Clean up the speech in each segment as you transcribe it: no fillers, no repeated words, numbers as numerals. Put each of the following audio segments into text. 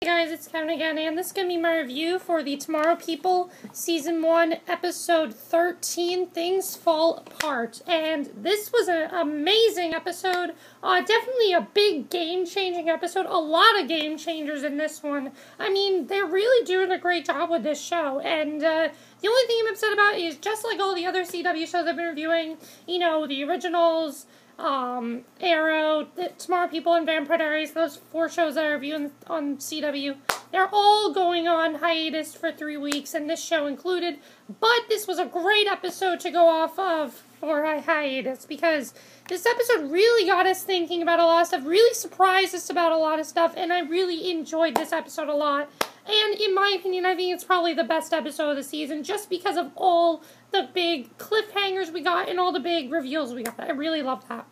Hey guys, it's Kevin again, and this is going to be my review for the Tomorrow People Season 1, Episode 13, Things Fall Apart. And this was an amazing episode, definitely a big game-changing episode, a lot of game-changers in this one. I mean, they're really doing a great job with this show, and the only thing I'm upset about is, just like all the other CW shows I've been reviewing, you know, the originals, Arrow, Tomorrow People, and Vampire Diaries, those 4 shows that I review on CW, they're all going on hiatus for 3 weeks, and this show included, but this was a great episode to go off of for a hiatus, because this episode really got us thinking about a lot of stuff, really surprised us about a lot of stuff, and I really enjoyed this episode a lot. And in my opinion, I think it's probably the best episode of the season, just because of all the big cliffhangers we got and all the big reveals we got. I really loved that.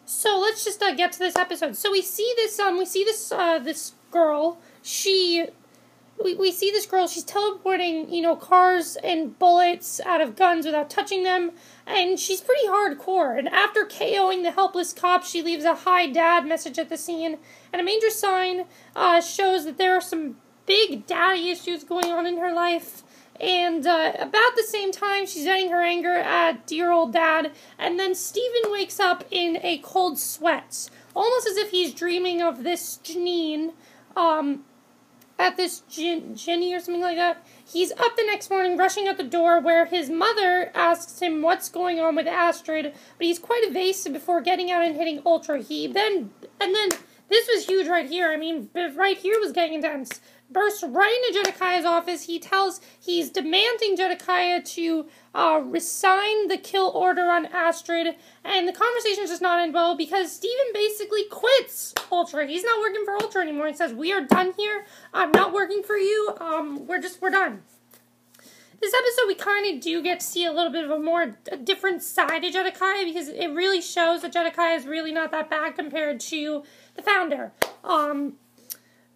So let's just get to this episode. So we see this this girl. We see this girl. She's teleporting, cars and bullets out of guns without touching them, and she's pretty hardcore. And after KOing the helpless cop, she leaves a "Hi, Dad" message at the scene, and a major sign shows that there are some big daddy issues going on in her life. And about the same time, she's venting her anger at dear old Dad, and then Steven wakes up in a cold sweat, almost as if he's dreaming of this Janine, at this Jenny or something like that. He's up the next morning, rushing out the door, where his mother asks him what's going on with Astrid, but he's quite evasive before getting out and hitting Ultra. And then, this was huge right here. I mean, right here was getting intense. Bursts right into Jededikiah's office. He's demanding Jededikiah to resign the kill order on Astrid, and the conversation's just not end well because Steven basically quits Ultra. He's not working for Ultra anymore. He says, "We are done here. I'm not working for you. We're done." This episode, we kind of do get to see a little bit of a different side of Jededikiah, because it really shows that Jededikiah is really not that bad compared to the founder.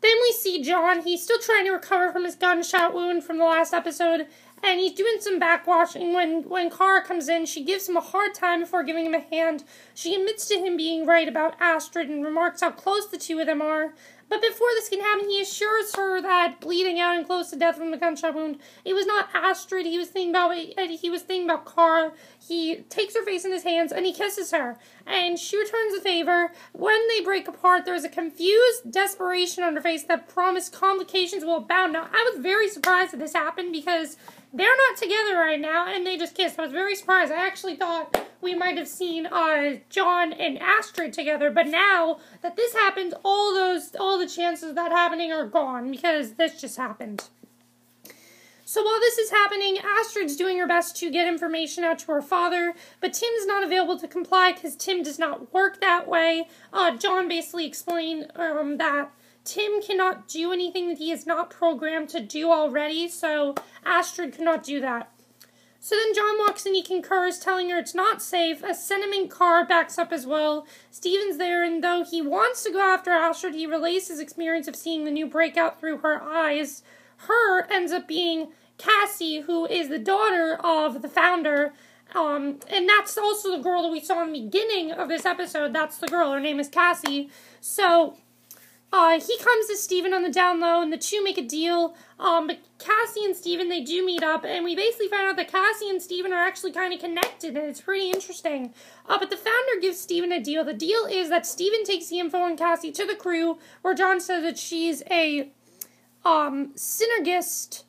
Then we see John. He's still trying to recover from his gunshot wound from the last episode, and he's doing some backwashing. When Cara comes in, she gives him a hard time before giving him a hand. She admits to him being right about Astrid and remarks how close the two of them are. But before this can happen, he assures her that bleeding out and close to death from the gunshot wound, it was not Astrid he was thinking about Cara. He takes her face in his hands and he kisses her, and she returns the favor. When they break apart, there's a confused desperation on her face that promised complications will abound. Now, I was very surprised that this happened, because they're not together right now, and they just kissed. I was very surprised. I actually thought we might have seen John and Astrid together, but now that this happened, all the chances of that happening are gone, because this just happened. So while this is happening, Astrid's doing her best to get information out to her father, but Tim's not available to comply because Tim does not work that way. John basically explained that Tim cannot do anything that he is not programmed to do already, so Astrid cannot do that. So then John walks in, he concurs, telling her it's not safe. A sentiment car backs up as well. Steven's there, and though he wants to go after Astrid, he relays his experience of seeing the new breakout through her eyes. Her ends up being Cassie, who is the daughter of the founder, and that's also the girl that we saw in the beginning of this episode. That's the girl. Her name is Cassie. So he comes to Steven on the down low, and the two make a deal, but Cassie and Steven, they do meet up, and we basically find out that Cassie and Steven are actually kind of connected, and it's pretty interesting. But the founder gives Steven a deal. The deal is that Steven takes the info on Cassie to the crew, where John says that she's a synergist,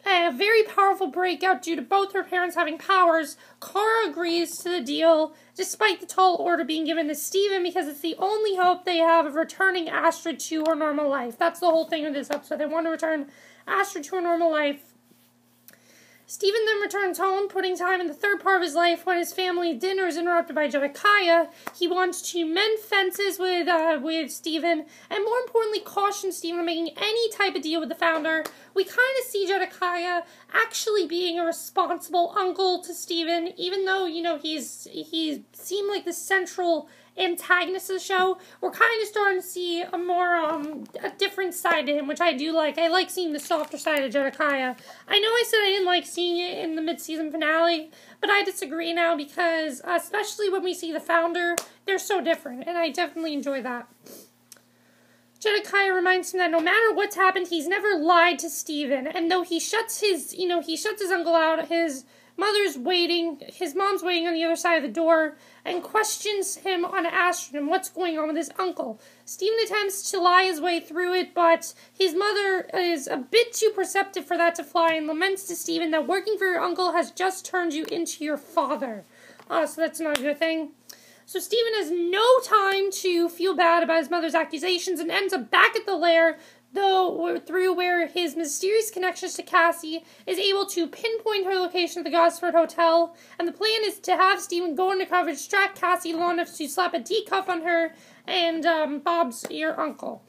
a very powerful breakout due to both her parents having powers. Cara agrees to the deal, despite the tall order being given to Steven, because it's the only hope they have of returning Astrid to her normal life. That's the whole thing of this episode. They want to return Astrid to her normal life. Steven then returns home, putting time in the third part of his life when his family dinner is interrupted by Jededikiah. He wants to mend fences with Steven, and more importantly, caution Steven on making any type of deal with the founder. We kind of see Jededikiah actually being a responsible uncle to Steven, even though, he seemed like the central antagonist of the show. We're kind of starting to see a more, a different side to him, which I do like. I like seeing the softer side of Jededikiah. I know I said I didn't like seeing it in the mid-season finale, but I disagree now, because, especially when we see the founder, they're so different, and I definitely enjoy that. Jededikiah reminds him that no matter what's happened, he's never lied to Stephen. And though he shuts his uncle out, his mom's waiting on the other side of the door and questions him on asking him what's going on with his uncle. Stephen attempts to lie his way through it, but his mother is a bit too perceptive for that to fly and laments to Stephen that working for your uncle has just turned you into your father. So that's not a good thing. So Stephen has no time to feel bad about his mother's accusations and ends up back at the lair, where his mysterious connections to Cassie is able to pinpoint her location at the Gosford Hotel, and the plan is to have Stephen go undercover, distract Cassie long enough to slap a decuff on her and Bob's your uncle.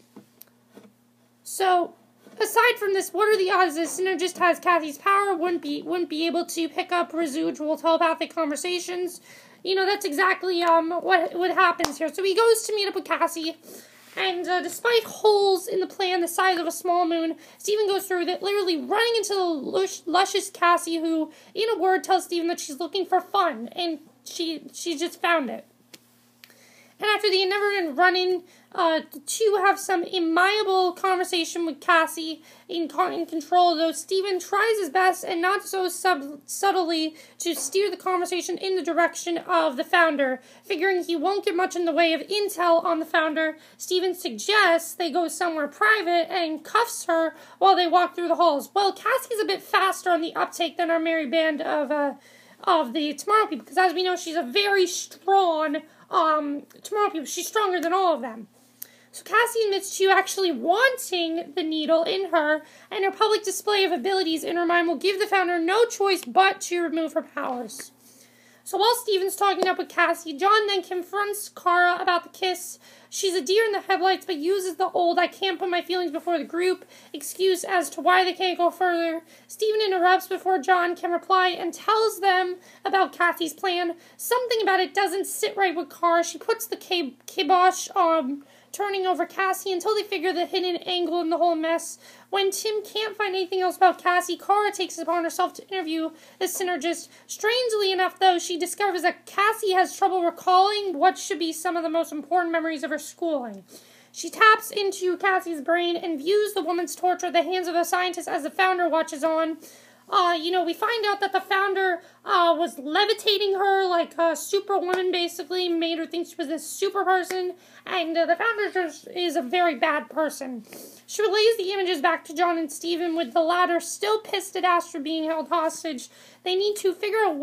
So, aside from this, what are the odds this synergist has Cassie's power, wouldn't be able to pick up residual telepathic conversations? That's exactly what happens here. So he goes to meet up with Cassie. And despite holes in the plan the size of a small moon, Stephen goes through with it, literally running into the luscious Cassie, who, in a word, tells Stephen that she's looking for fun, and she just found it. And after the never-ending run-in, the two have some amiable conversation with Cassie in control, though Stephen tries his best, and not so subtly, to steer the conversation in the direction of the founder. Figuring he won't get much in the way of intel on the founder, Stephen suggests they go somewhere private and cuffs her while they walk through the halls. Well, Cassie's a bit faster on the uptake than our merry band of the Tomorrow people, because as we know, she's a very strong Tomorrow people. She's stronger than all of them. So Cassie admits to actually wanting the needle in her, and her public display of abilities in her mind will give the founder no choice but to remove her powers. So while Stephen's talking up with Cassie, John then confronts Cara about the kiss. She's a deer in the headlights, but uses the old "I can't put my feelings before the group" excuse as to why they can't go further. Stephen interrupts before John can reply and tells them about Cassie's plan. Something about it doesn't sit right with Cara. She puts the kibosh on turning over Cassie until they figure the hidden angle in the whole mess. When Tim can't find anything else about Cassie, Cara takes it upon herself to interview the synergist. Strangely enough, though, she discovers that Cassie has trouble recalling what should be some of the most important memories of her schooling. She taps into Cassie's brain and views the woman's torture at the hands of the scientist as the founder watches on. We find out that the founder was levitating her like a superwoman, basically, made her think she was this super person, and the founder just is a very bad person. She relays the images back to John and Stephen, with the latter still pissed at Astra being held hostage. They need to figure out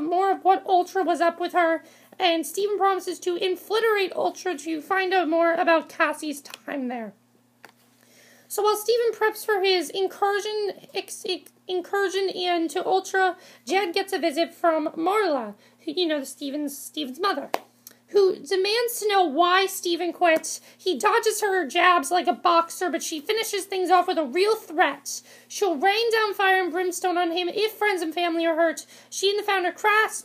more of what Ultra was up with her, and Stephen promises to infiltrate Ultra to find out more about Cassie's time there. So while Stephen preps for his incursion into Ultra, Jed gets a visit from Marla, who, Stephen's mother, who demands to know why Stephen quit. He dodges her jabs like a boxer, but she finishes things off with a real threat. She'll rain down fire and brimstone on him if friends and family are hurt. She and the founder cross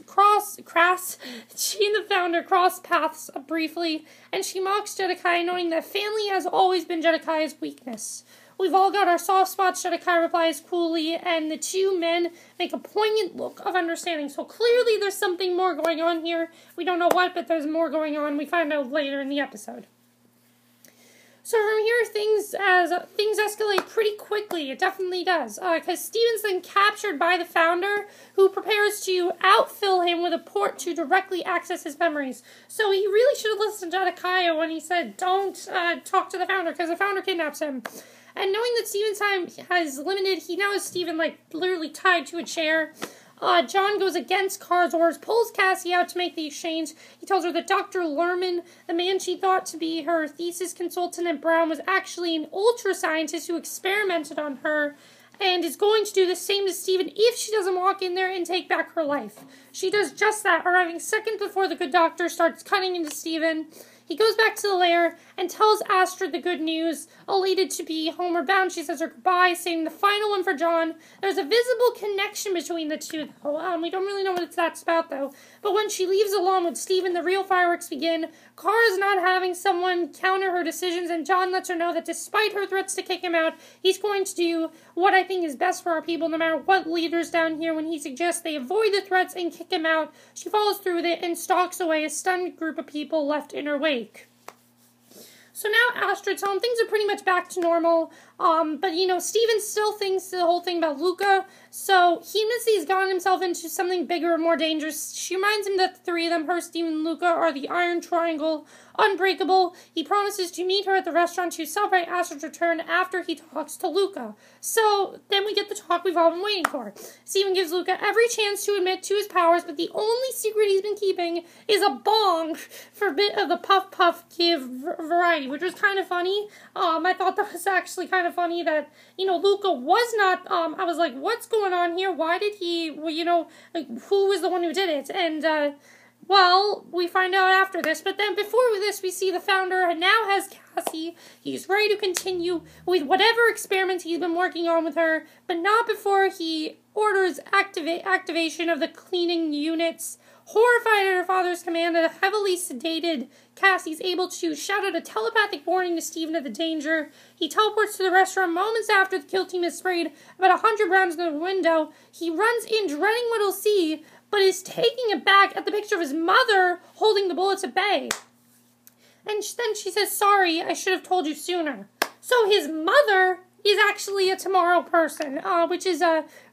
paths briefly, and she mocks Jededikiah, knowing that family has always been Jededikiah's weakness. "We've all got our soft spots," Jededikiah replies coolly, and the two men make a poignant look of understanding. So clearly there's something more going on here. We don't know what, but there's more going on. We find out later in the episode. So from here, things escalate pretty quickly. It definitely does. Because Stephen's then captured by the founder, who prepares to outfill him with a port to directly access his memories. So he really should have listened to Jededikiah when he said, don't talk to the founder, because the founder kidnaps him. And knowing that Stephen's time is limited, he now has Stephen, literally tied to a chair. John goes against Cara's orders, pulls Cassie out to make the exchange. He tells her that Dr. Lerman, the man she thought to be her thesis consultant at Brown, was actually an ultra scientist who experimented on her, and is going to do the same to Stephen if she doesn't walk in there and take back her life. She does just that, arriving seconds before the good doctor starts cutting into Stephen. He goes back to the lair and tells Astrid the good news. Elated to be homeward bound, she says her goodbye, saying the final one for John. There's a visible connection between the two, though. We don't really know what that's about, though. But when she leaves alone with Stephen, the real fireworks begin. Cara's not having someone counter her decisions, and John lets her know that despite her threats to kick him out, he's going to do what I think is best for our people, no matter what leaders down here. When he suggests they avoid the threats and kick him out, she follows through with it and stalks away a stunned group of people left in her wake. So now Astrid's home. Things are pretty much back to normal. But, you know, Steven still thinks the whole thing about Luca. So he admits he's gotten himself into something bigger and more dangerous. She reminds him that the three of them, her, Steven, and Luca, are the Iron Triangle, unbreakable. He promises to meet her at the restaurant to celebrate Astrid's return after he talks to Luca. So then we get the talk we've all been waiting for. Steven gives Luca every chance to admit to his powers, but the only secret he's been keeping is a bong for a bit of the puff puff give variety, which was kind of funny. I thought that was actually kind of funny that, you know, Luca was not, I was like, what's going on here? Why did he, well, you know, like, who was the one who did it? And, well, we find out after this, but then before this, we see the founder now has Cassie. He's ready to continue with whatever experiments he's been working on with her, but not before he orders activation of the cleaning units. Horrified at her father's command, a heavily sedated Cassie's able to shout out a telepathic warning to Steven of the danger. He teleports to the restaurant moments after the kill team has sprayed about 100 rounds in the window. He runs in, dreading what he'll see, but is taking aback at the picture of his mother holding the bullets at bay. And then she says, sorry, I should have told you sooner. So his mother is actually a Tomorrow person, which is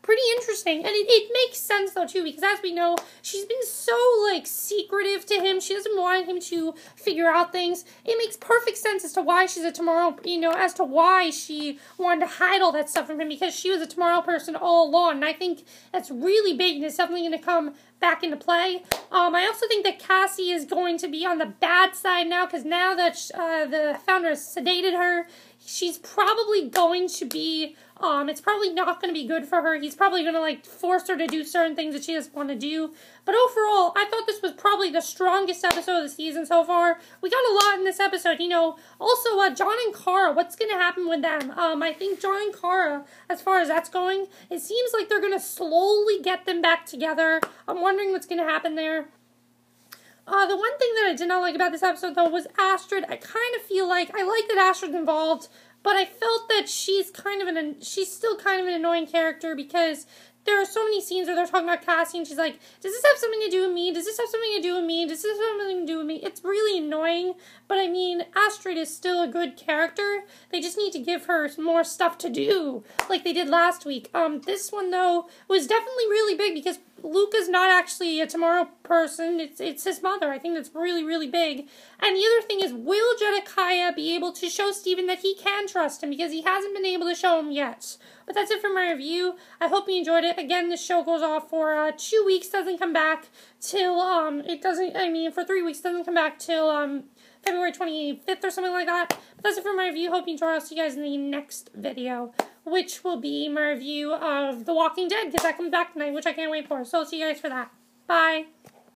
pretty interesting. And it makes sense, though, too, because as we know, she's been so, like, secretive to him. She doesn't want him to figure out things. It makes perfect sense as to why she's a Tomorrow, you know, as to why she wanted to hide all that stuff from him, because she was a Tomorrow person all along. And I think that's really big, and it's definitely going to come back into play. I also think that Cassie is going to be on the bad side now, because now that the founder has sedated her, she's probably going to be, it's probably not going to be good for her. He's probably going to, like, force her to do certain things that she doesn't want to do. But overall, I thought this was probably the strongest episode of the season so far. We got a lot in this episode, you know. Also, John and Cara, what's going to happen with them? I think John and Cara, as far as that's going, it seems like they're going to slowly get them back together. I'm wondering what's going to happen there. The one thing that I did not like about this episode, though, was Astrid. I kind of feel like, I like that Astrid's involved, but I felt that she's still kind of an annoying character, because there are so many scenes where they're talking about Cassie, and she's like, does this have something to do with me? Does this have something to do with me? Does this have something to do with me? It's really annoying, but I mean, Astrid is still a good character. They just need to give her some more stuff to do, like they did last week. This one, though, was definitely really big, because Luca's not actually a Tomorrow person. It's his mother. I think that's really, really big. And the other thing is, will Jedidkiah be able to show Steven that he can trust him? Because he hasn't been able to show him yet. But that's it for my review. I hope you enjoyed it. Again, this show goes off for 2 weeks. Doesn't come back till, for 3 weeks. Doesn't come back till, February 25th or something like that. But that's it for my review. Hope you enjoy. I'll see you guys in the next video, which will be my review of The Walking Dead, because that comes back tonight, which I can't wait for. So I'll see you guys for that. Bye.